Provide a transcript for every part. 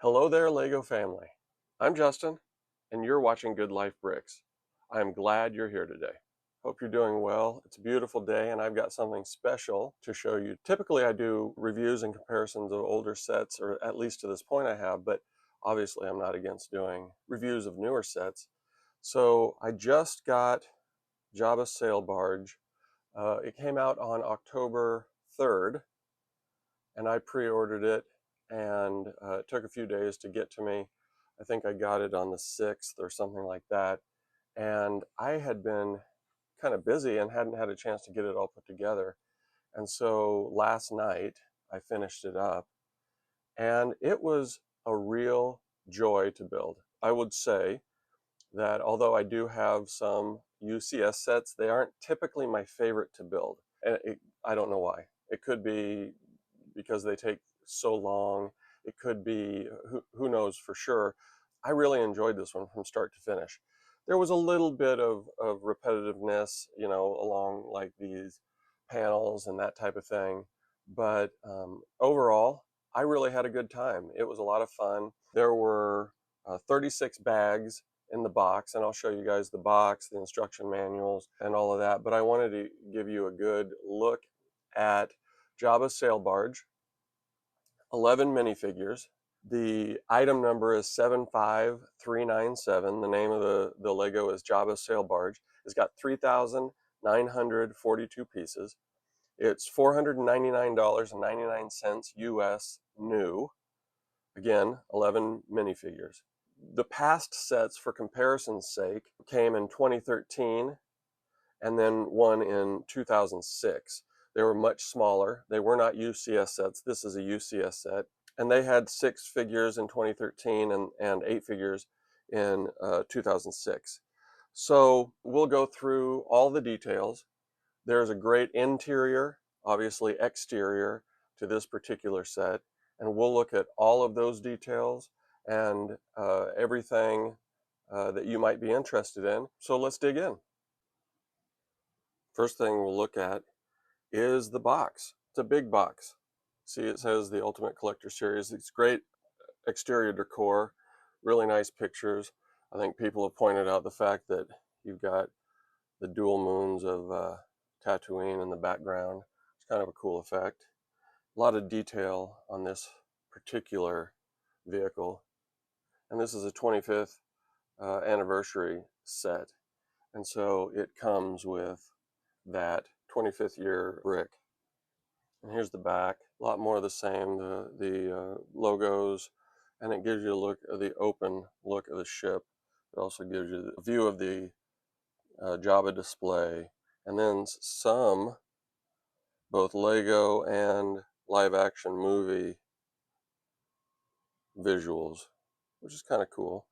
Hello there, LEGO family. I'm Justin, and you're watching Good Life Bricks. I'm glad you're here today. Hope you're doing well. It's a beautiful day, and I've got something special to show you. Typically, I do reviews and comparisons of older sets, or at least to this point I have, but obviously I'm not against doing reviews of newer sets. So I just got Jabba Sail Barge. It came out on October 3rd, and I pre-ordered it, and it took a few days to get to me. I think I got it on the 6th or something like that, and I had been kind of busy and hadn't had a chance to get it all put together. And so last night I finished it up, and it was a real joy to build. I would say that although I do have some UCS sets, they aren't typically my favorite to build. And I don't know why. It could be because they take so long. It could be, who knows for sure. I really enjoyed this one from start to finish. There was a little bit of repetitiveness, along like these panels and that type of thing. But overall, I really had a good time. It was a lot of fun. There were 36 bags in the box, and I'll show you guys the box, the instruction manuals, and all of that. But I wanted to give you a good look at Jabba Sail Barge, 11 minifigures. The item number is 75397. The name of the Lego is Jabba Sail Barge. It's got 3,942 pieces. It's $499.99 US new. Again, 11 minifigures. The past sets, for comparison's sake, came in 2013 and then one in 2006. They were much smaller. They were not UCS sets. This is a UCS set. And they had 6 figures in 2013 and 8 figures in 2006. So we'll go through all the details. There's a great interior, obviously exterior, to this particular set. And we'll look at all of those details and everything that you might be interested in. So let's dig in. First thing we'll look at is the box. It's a big box. See, it says the Ultimate Collector Series. It's great exterior decor, really nice pictures. I think people have pointed out the fact that you've got the dual moons of Tatooine in the background. It's kind of a cool effect. A lot of detail on this particular vehicle. And this is a 25th anniversary set. And so it comes with that 25th year brick. And here's the back. A lot more of the same, the logos, and it gives you a look of the open look of the ship. It also gives you a view of the Jabba display, and then some both Lego and live action movie visuals, which is kind of cool.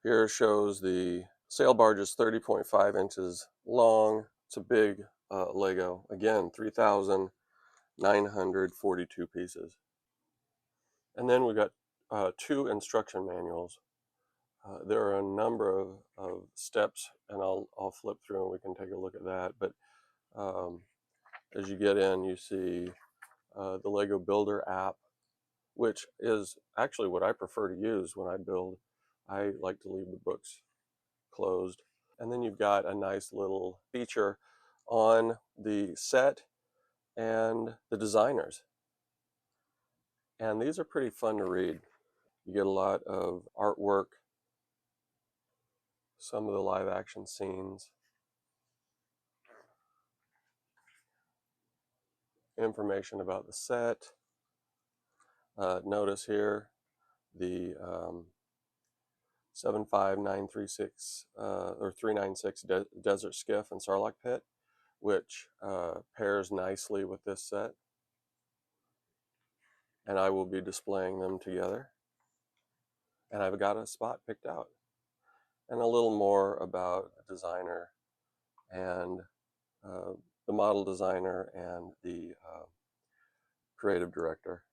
Here shows the sail barge is 30.5 inches long. It's a big Lego. Again, 3,942 pieces. And then we got 2 instruction manuals. There are a number of steps, and I'll flip through and we can take a look at that. But as you get in, you see the Lego Builder app, which is actually what I prefer to use when I build. I like to leave the books closed. And then you've got a nice little feature on the set and the designers. And these are pretty fun to read. You get a lot of artwork, some of the live action scenes, information about the set. Notice here the 75936 or 396 Desert Skiff and Sarlacc Pit, which pairs nicely with this set. And I will be displaying them together. And I've got a spot picked out. And a little more about the designer and the model designer and the creative director.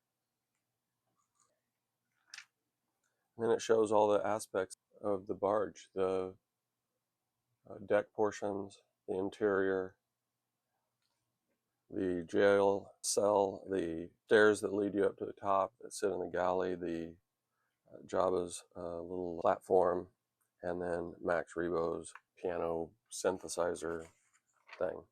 And then it shows all the aspects of the barge, the deck portions, the interior, the jail cell, the stairs that lead you up to the top that sit in the galley, the Jabba's little platform, and then Max Rebo's piano synthesizer thing.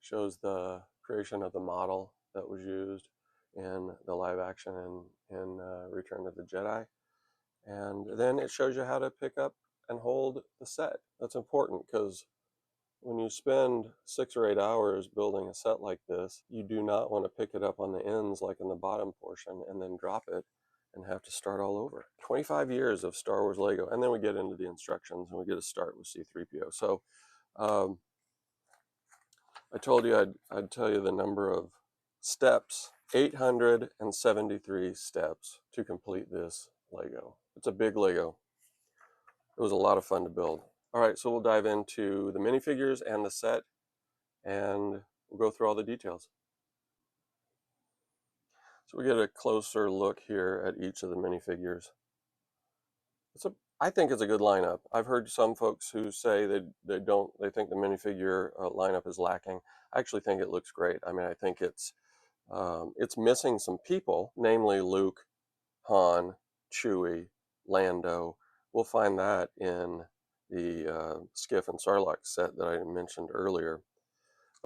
Shows the creation of the model that was used in the live action in Return of the Jedi. And then it shows you how to pick up and hold the set. That's important because when you spend 6 or 8 hours building a set like this, you do not want to pick it up on the ends like in the bottom portion and then drop it and have to start all over. 25 years of Star Wars Lego, and then we get into the instructions and we get to start with C-3PO. So I told you I'd tell you the number of steps, 873 steps to complete this Lego. It's a big Lego. It was a lot of fun to build. All right, so we'll dive into the minifigures and the set, and we'll go through all the details. So we get a closer look here at each of the minifigures. I think it's a good lineup. I've heard some folks who say they think the minifigure lineup is lacking. I actually think it looks great. I mean, I think it's missing some people, namely Luke, Han, Chewie, Lando. We'll find that in the Skiff and Sarlacc set that I mentioned earlier.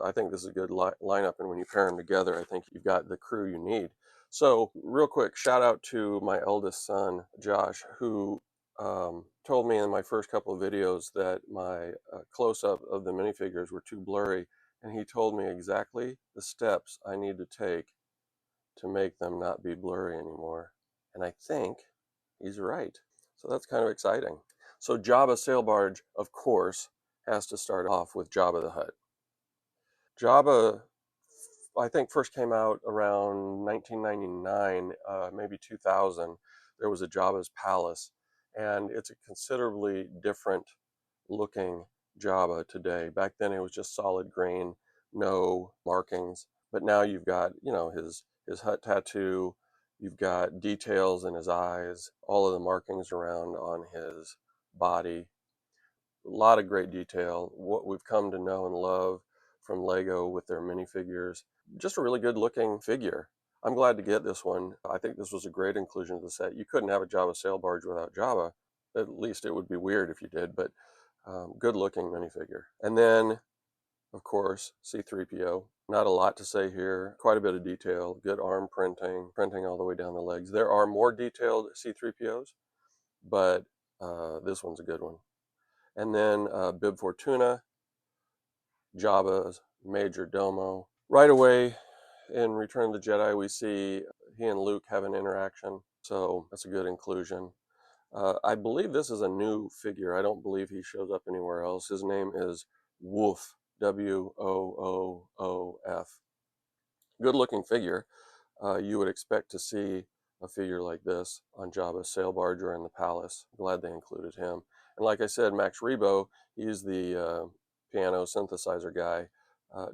I think this is a good lineup, and when you pair them together, I think you've got the crew you need. So, real quick, shout out to my eldest son, Josh, who told me in my first couple of videos that my close-up of the minifigures were too blurry, and he told me exactly the steps I need to take to make them not be blurry anymore. And I think he's right. So that's kind of exciting. So Jabba Sail Barge, of course, has to start off with Jabba the Hutt. Jabba, I think, first came out around 1999, maybe 2000. There was a Jabba's Palace, and it's a considerably different looking Jabba today. Back then it was just solid green, no markings. But now you've got, his Hutt tattoo, you've got details in his eyes, all of the markings around on his body. A lot of great detail. What we've come to know and love from Lego with their minifigures. Just a really good looking figure. I'm glad to get this one. I think this was a great inclusion to the set. You couldn't have a Jabba sail barge without Jabba. At least it would be weird if you did, but good looking minifigure. And then, of course, C-3PO. Not a lot to say here. Quite a bit of detail. Good arm printing all the way down the legs. There are more detailed C-3POs, but this one's a good one. And then Bib Fortuna, Jabba's Major Domo. Right away in Return of the Jedi, we see he and Luke have an interaction, so that's a good inclusion. I believe this is a new figure. I don't believe he shows up anywhere else. His name is Woof, W-O-O-O-F. Good looking figure. You would expect to see a figure like this on Jabba's sail barge or in the palace. Glad they included him. And like I said, Max Rebo, he's the piano synthesizer guy.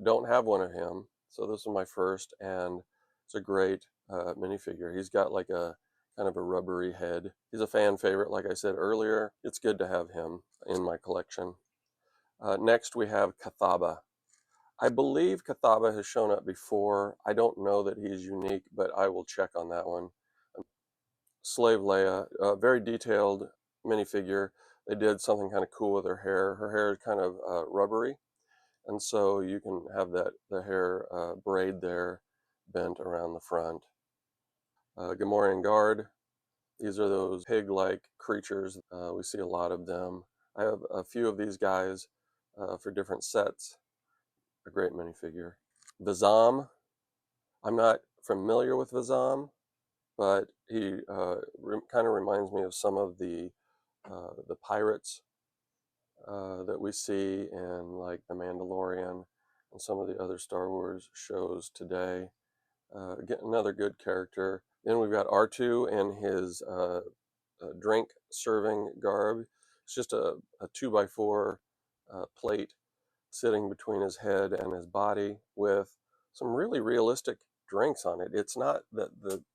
Don't have one of him, so this is my first, and it's a great minifigure. He's got like a kind of a rubbery head. He's a fan favorite, like I said earlier. It's good to have him in my collection. Next, we have Kathaba. I believe Kathaba has shown up before. I don't know that he's unique, but I will check on that one. Slave Leia, very detailed minifigure. They did something kind of cool with her hair. Her hair is kind of rubbery, and so you can have the hair braid there, bent around the front. Gamorrean Guard. These are those pig-like creatures. We see a lot of them. I have a few of these guys for different sets. A great minifigure. Vizam. I'm not familiar with Vizam, but he kind of reminds me of some of the pirates that we see in like The Mandalorian and some of the other Star Wars shows today. Get another good character. Then we've got R2 in his drink serving garb. It's just a 2x4 plate sitting between his head and his body with some really realistic drinks on it. It's not that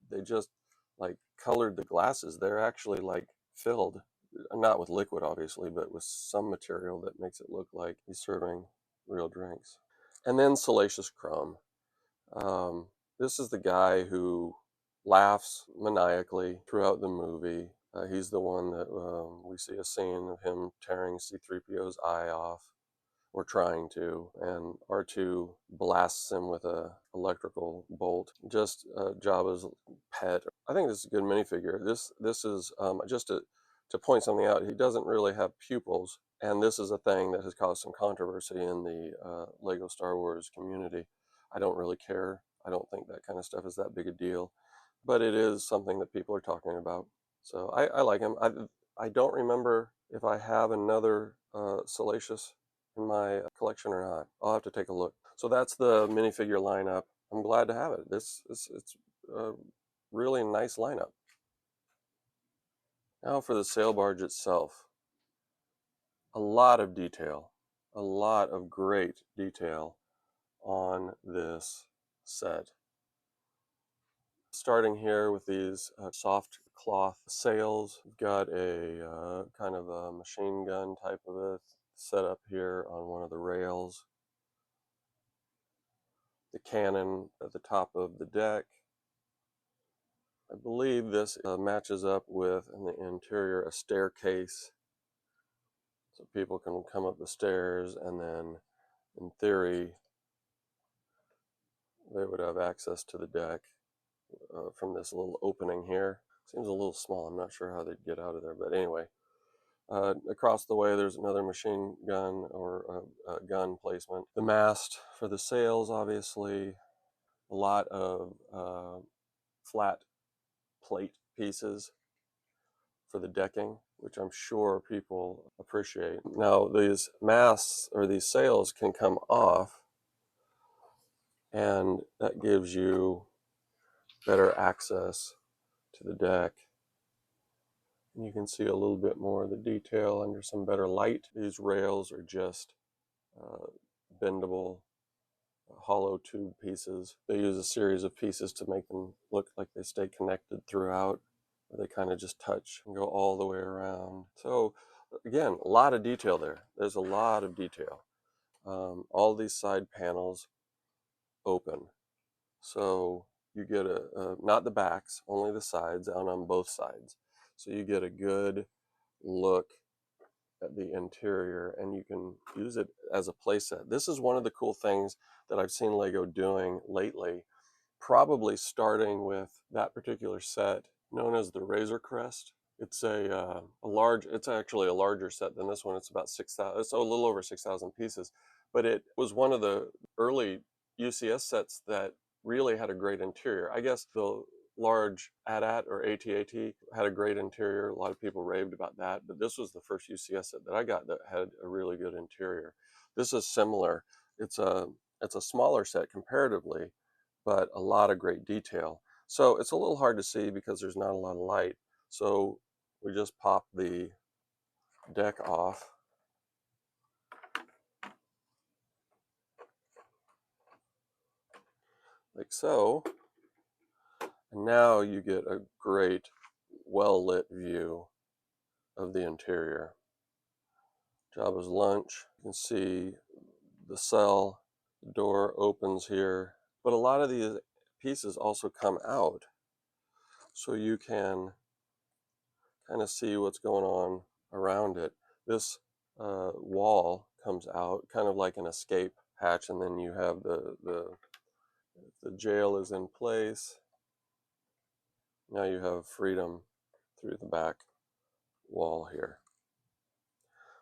they just like colored the glasses. They're actually like filled, not with liquid obviously, but with some material that makes it look like he's serving real drinks. And then Salacious Crumb. This is the guy who laughs maniacally throughout the movie. He's the one that we see a scene of him tearing C-3PO's eye off, or trying to, and R2 blasts him with a electrical bolt. Just Jabba's pet. I think this is a good minifigure. This is just to point something out. He doesn't really have pupils, and this is a thing that has caused some controversy in the Lego Star Wars community. I don't really care. I don't think that kind of stuff is that big a deal, but it is something that people are talking about. So I like him. I don't remember if I have another Salacious in my collection or not. I'll have to take a look. So that's the minifigure lineup. I'm glad to have it. It's a really nice lineup. Now for the sail barge itself. A lot of detail, a lot of great detail on this set. Starting here with these soft cloth sails. We've got a kind of a machine gun type of a setup here on one of the rails. The cannon at the top of the deck. I believe this matches up with, in the interior, a staircase. So people can come up the stairs, and then, in theory, they would have access to the deck from this little opening here. Seems a little small. I'm not sure how they'd get out of there, but anyway. Across the way, there's another machine gun or gun placement. The mast for the sails, obviously. A lot of flat plate pieces for the decking, which I'm sure people appreciate. Now, these masts or these sails can come off, and that gives you better access to the deck. And you can see a little bit more of the detail under some better light. These rails are just bendable hollow tube pieces. They use a series of pieces to make them look like they stay connected throughout. They kind of just touch and go all the way around. So again, a lot of detail there. There's a lot of detail. All these side panels open. So you get not the backs, only the sides, and on both sides. So you get a good look at the interior, and you can use it as a playset. This is one of the cool things that I've seen Lego doing lately, probably starting with that particular set known as the Razor Crest. It's it's actually a larger set than this one. It's about 6,000, it's a little over 6,000 pieces, but it was one of the early UCS sets that really had a great interior. I guess the large AT-AT or AT-AT had a great interior. A lot of people raved about that, but this was the first UCS set that I got that had a really good interior. This is similar. It's a smaller set comparatively, but a lot of great detail. So it's a little hard to see because there's not a lot of light. So we just pop the deck off. Like so. And now you get a great, well-lit view of the interior. Jabba's lunch. You can see the cell. The door opens here. But a lot of these pieces also come out, so you can kind of see what's going on around it. This wall comes out, kind of like an escape hatch, and then you have the jail is in place. Now you have freedom through the back wall here.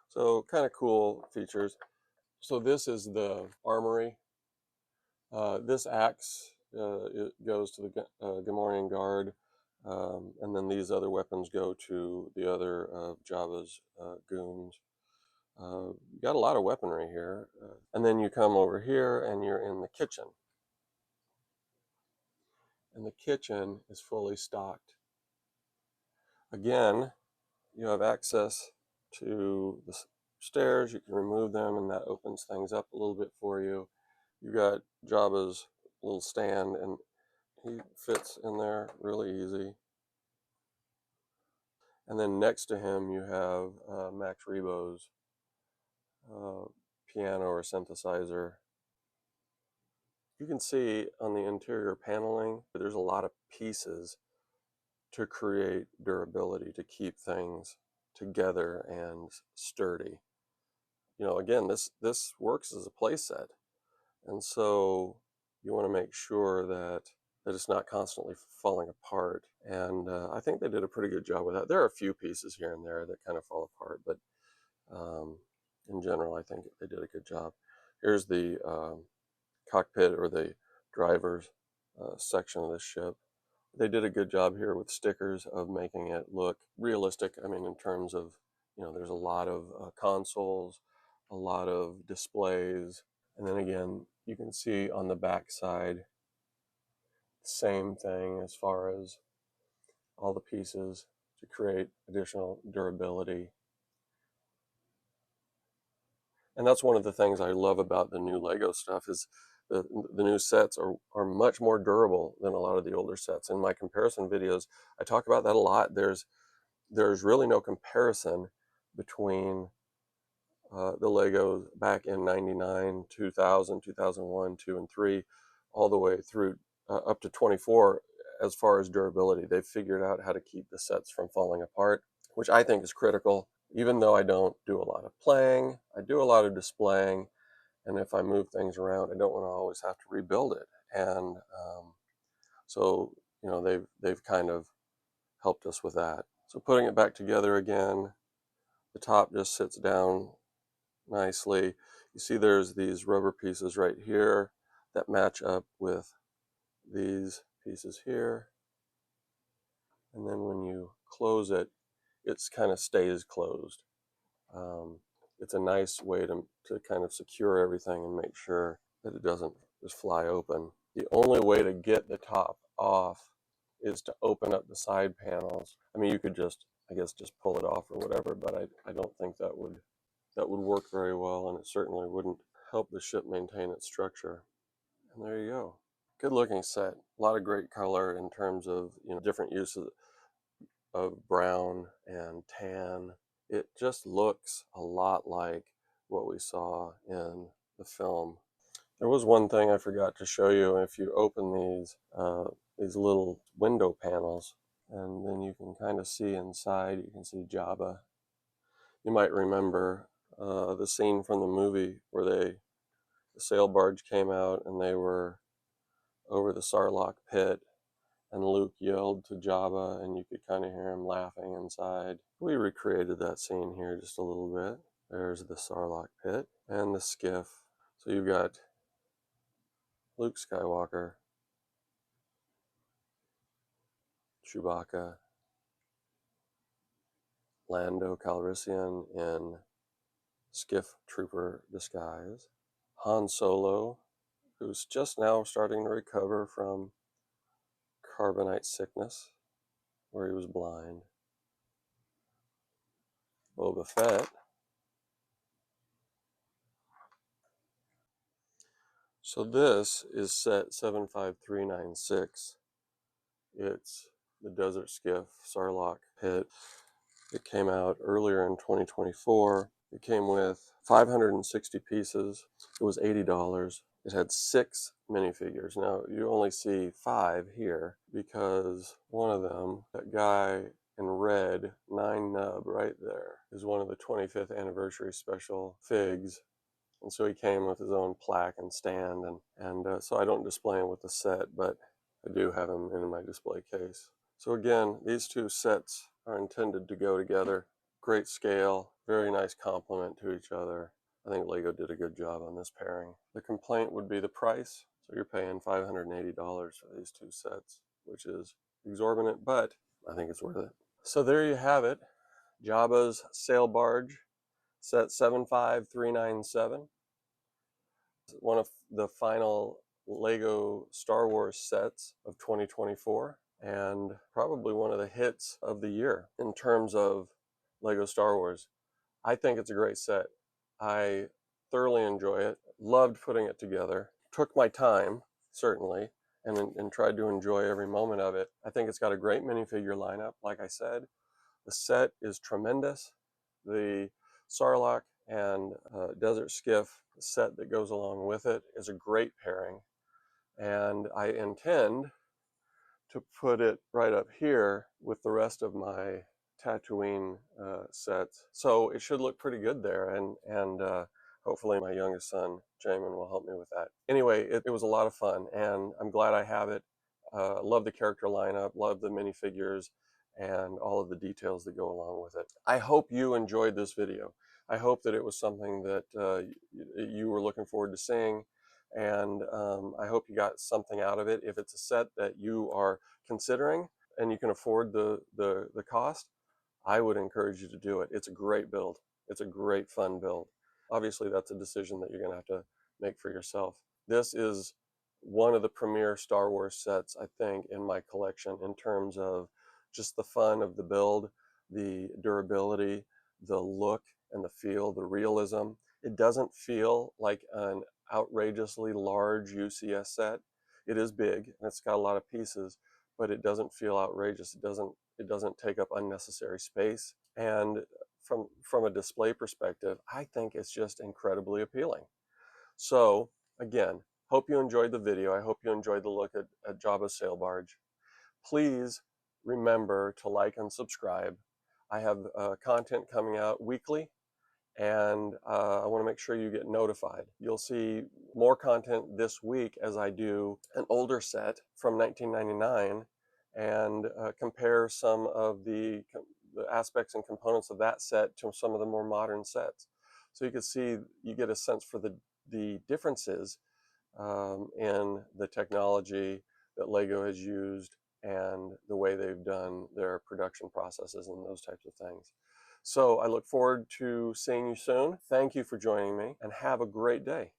So kind of cool features. So this is the armory. This axe it goes to the Gamorrean guard, and then these other weapons go to the other Jabba's goons. You got a lot of weaponry here. And then you come over here and you're in the kitchen. And the kitchen is fully stocked. Again, you have access to the stairs. You can remove them, and that opens things up a little bit for you. You got Jabba's little stand, and he fits in there really easy. And then next to him, you have Max Rebo's piano or synthesizer. You can see on the interior paneling, there's a lot of pieces to create durability, to keep things together and sturdy. You know, again, this works as a play set, and so you want to make sure that it's not constantly falling apart. And I think they did a pretty good job with that. There are a few pieces here and there that kind of fall apart, but in general, I think they did a good job. Here's the cockpit or the driver's section of the ship. They did a good job here with stickers of making it look realistic. I mean, in terms of, you know, there's a lot of consoles, a lot of displays. And then again, you can see on the back side, same thing as far as all the pieces to create additional durability. And that's one of the things I love about the new Lego stuff is the new sets are much more durable than a lot of the older sets. In my comparison videos, I talk about that a lot. There's really no comparison between the Legos back in 99, 2000, 2001, 2, and 3, all the way through up to 24 as far as durability. They've figured out how to keep the sets from falling apart, which I think is critical. Even though I don't do a lot of playing, I do a lot of displaying, and if I move things around, I don't want to always have to rebuild it. And so, you know, they've kind of helped us with that. So putting it back together again, the top just sits down nicely. You see there's these rubber pieces right here that match up with these pieces here. And then when you close it, it kind of stays closed. It's a nice way to kind of secure everything and make sure that it doesn't just fly open. The only way to get the top off is to open up the side panels. I mean, you could just, I guess, just pull it off or whatever, but I don't think that would work very well, and it certainly wouldn't help the ship maintain its structure. And there you go. Good looking set. A lot of great color in terms of, you know, different uses of brown and tan. It just looks a lot like what we saw in the film. There was one thing I forgot to show you. If you open these little window panels, and then you can kind of see inside, you can see Jabba. You might remember the scene from the movie where the sail barge came out and they were over the Sarlacc Pit, and Luke yelled to Jabba, and you could kind of hear him laughing inside. We recreated that scene here just a little bit. There's the Sarlacc Pit and the skiff. So you've got Luke Skywalker, Chewbacca, Lando Calrissian in skiff trooper disguise, Han Solo, who's just now starting to recover from carbonite sickness, where he was blind, Boba Fett. So this is set 75396. It's the Desert Skiff Sarlacc Pit. It came out earlier in 2024. It came with 560 pieces. It was $80. It had 6 minifigures. Now, you only see 5 here because one of them, that guy in red, 9 nub right there, is one of the 25th anniversary special figs. And so he came with his own plaque and stand, and so I don't display him with the set, but I do have him in my display case. So again, these two sets are intended to go together. Great scale, very nice complement to each other. I think Lego did a good job on this pairing. The complaint would be the price. So you're paying $580 for these two sets, which is exorbitant, but I think it's worth it. So there you have it. Jabba's Sail Barge, set 75397. One of the final Lego Star Wars sets of 2024, and probably one of the hits of the year in terms of Lego Star Wars. I think it's a great set. I thoroughly enjoy it. Loved putting it together. Took my time, certainly, and tried to enjoy every moment of it. I think it's got a great minifigure lineup. Like I said, the set is tremendous. The Sarlacc and Desert Skiff set that goes along with it is a great pairing. and I intend to put it right up here with the rest of my Tatooine sets. So it should look pretty good there, and hopefully my youngest son, Jamin, will help me with that. Anyway, it was a lot of fun, and I'm glad I have it. Love the character lineup, love the minifigures, and all of the details that go along with it. I hope you enjoyed this video. I hope that it was something that you were looking forward to seeing, and I hope you got something out of it. If it's a set that you are considering and you can afford the cost, I would encourage you to do it. It's a great build. It's a great fun build. Obviously, that's a decision that you're going to have to make for yourself. This is one of the premier Star Wars sets, I think, in my collection in terms of just the fun of the build, the durability, the look and the feel, the realism. It doesn't feel like an outrageously large UCS set. It is big and it's got a lot of pieces, but it doesn't feel outrageous. It doesn't take up unnecessary space. And from a display perspective, I think it's just incredibly appealing. So again, hope you enjoyed the video. I hope you enjoyed the look at Jabba's sail barge. Please remember to like and subscribe. I have content coming out weekly, and I want to make sure you get notified. You'll see more content this week as I do an older set from 1999 and compare some of the aspects and components of that set to some of the more modern sets. So you can see, you get a sense for the differences in the technology that Lego has used and the way they've done their production processes and those types of things. So I look forward to seeing you soon. Thank you for joining me, and have a great day.